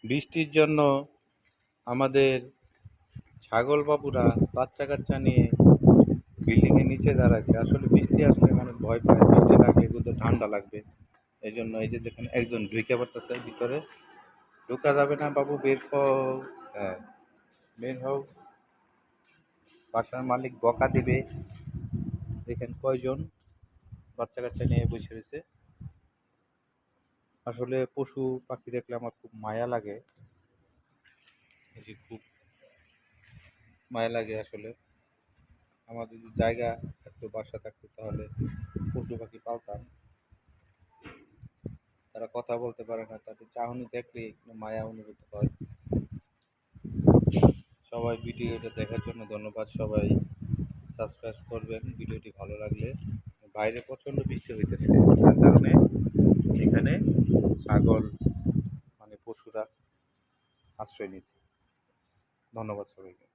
বৃষ্টির জন্য আমাদের ছাগল বাবুরা বাচ্চা কাচ্চা নিয়ে বিল্ডিংয়ের নিচে দাঁড়াইছে। আসলে বৃষ্টি আসলে মানুষ ভয় পায়, বৃষ্টি লাগলে কিন্তু ঠান্ডা লাগবে। এই জন্য এই যে দেখেন একজন ঢুকে পড়তেছে ভিতরে। ঢোকা যাবে না বাবু, বের হও। হ্যাঁ, বের হও। বাসার মালিক বকা দিবে। দেখেন কয়জন বাচ্চা কাচ্চা নিয়ে বসে রয়েছে। আসলে পশু পাখি দেখলে আমার খুব মায়া লাগে, এই যে খুব মায়া লাগে আসলে। আমার যদি জায়গা থাকতো, বাসা থাকতো, তাহলে পশু পাখি পালতাম। তারা কথা বলতে পারে না, তাদের চাহনি দেখলে একটু মায়া অনুভূত হয়। সবাই ভিডিওটা দেখার জন্য ধন্যবাদ। সবাই সাবস্ক্রাইব করবেন ভিডিওটি ভালো লাগলে। বাইরে প্রচণ্ড বৃষ্টি হইতেছে, তার কারণে এখানে ছাগল মানে পশুরা আশ্রয় নিচ্ছে। ধন্যবাদ সবাইকে।